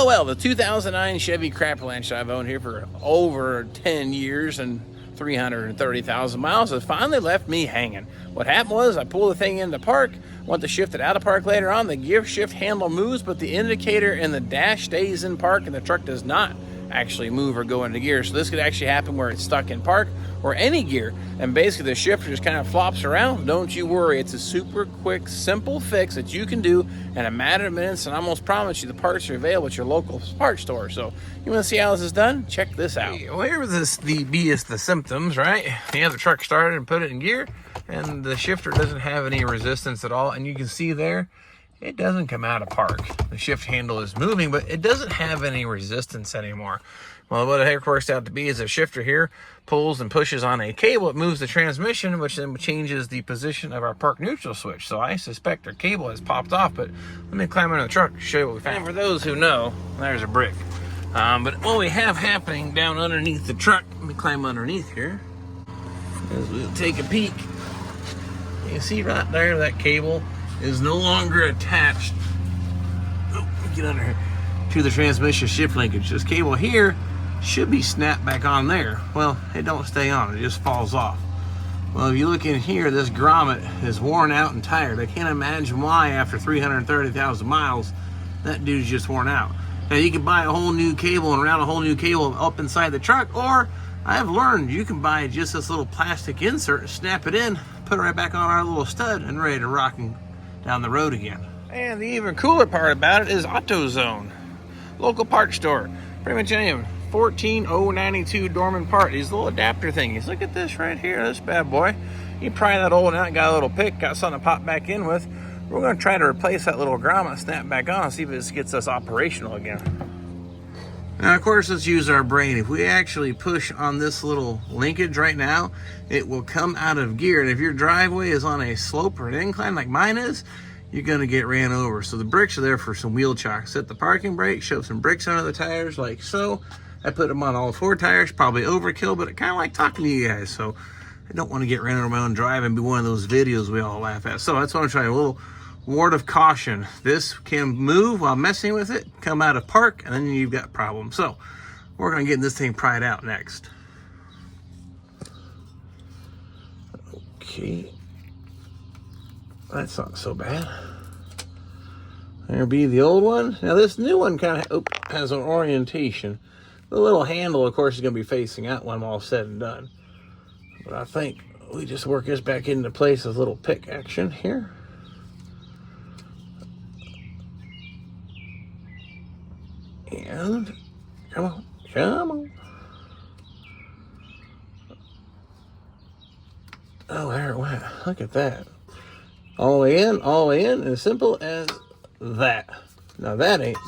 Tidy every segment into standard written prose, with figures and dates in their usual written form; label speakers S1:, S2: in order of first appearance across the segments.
S1: Well, the 2009 Chevy Crappalaunch I've owned here for over 10 years and 330,000 miles has finally left me hanging. What happened was I pulled the thing into park, went to shift it out of park later on. The gear shift handle moves, but the indicator and the dash stays in park, and the truck does not actually move or go into gear. So this could actually happen where it's stuck in park or any gear, and basically the shifter just kind of flops around. Don't you worry, it's a super quick, simple fix that you can do in a matter of minutes, and I almost promise you the parts are available at your local parts store. So you want to see how this is done? Check this out. Well, here was the symptoms, right? You have the truck started and put it in gear, and the shifter doesn't have any resistance at all, and you can see there it doesn't come out of park. The shift handle is moving, but it doesn't have any resistance anymore. Well, what the heck works out to be is a shifter here pulls and pushes on a cable. It moves the transmission, which then changes the position of our park neutral switch. So I suspect our cable has popped off, but let me climb under the truck to show you what we found. And for those who know, there's a brick. But what we have happening down underneath the truck, let me climb underneath here, is we'll take a peek. You see right there, that cable is no longer attached, get under here, to the transmission shift linkage. This cable here should be snapped back on there. Well, it don't stay on, it just falls off. Well, if you look in here, this grommet is worn out and tired. I can't imagine why after 330,000 miles, that dude's just worn out. Now you can buy a whole new cable and route a whole new cable up inside the truck, or I've learned you can buy just this little plastic insert, snap it in, put it right back on our little stud, and ready to rock and down the road again. And the even cooler part about it is AutoZone, local parts store. Pretty much any of them. 14092 Dorman part. These little adapter thingies. Look at this right here, this bad boy. You pry that old out, got a little pick, got something to pop back in with. We're going to try to replace that little grommet, snap back on, and see if this gets us operational again. Now, of course, let's use our brain. If we actually push on this little linkage right now, it will come out of gear. And if your driveway is on a slope or an incline like mine is, you're going to get ran over. So the brakes are there for some wheel chocks. Set the parking brake, shove some brakes under the tires like so. I put them on all 4 tires, probably overkill, but I kind of like talking to you guys. So I don't want to get ran over my own drive and be one of those videos we all laugh at. So that's what I'm trying. A little word of caution. This can move while messing with it, come out of park, and then you've got problems. So we're going to get this thing pried out next. Okay. That's not so bad. There'll be the old one. Now this new one kind of has an orientation. The little handle, of course, is going to be facing out when I'm all said and done. But I think we just work this back into place with a little pick action here. And come on, come on. Oh, there it went. Look at that. All the way in, as simple as that. Now that ain't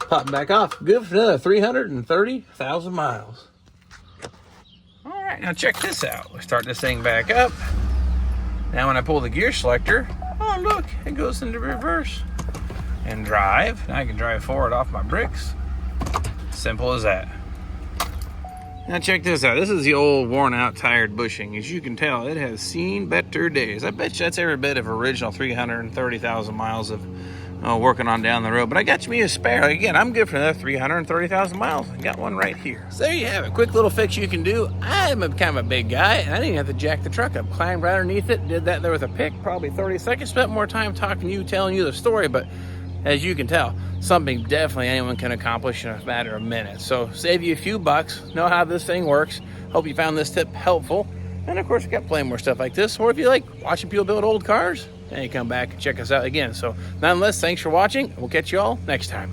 S1: popping back off. Good for another 330,000 miles. All right, now check this out. We start this thing back up. Now when I pull the gear selector, oh look, it goes into reverse. And drive. Now I can drive forward off my bricks. Simple as that. Now check this out. This is the old worn out tired bushing. As you can tell, it has seen better days. I bet you that's every bit of original 330,000 miles of working on down the road. But I got me a spare. Again, I'm good for another 330,000 miles. I got one right here. So there you have it. Quick little fix you can do. I'm kind of a big guy, and I didn't have to jack the truck up. Climbed right underneath it. Did that there with a pick. Probably 30 seconds. Spent more time talking to you, telling you the story. But as you can tell, something definitely anyone can accomplish in a matter of minutes. So save you a few bucks, know how this thing works. Hope you found this tip helpful. And of course, we got plenty more stuff like this. Or if you like watching people build old cars, then you come back and check us out again. So nonetheless, thanks for watching. We'll catch you all next time.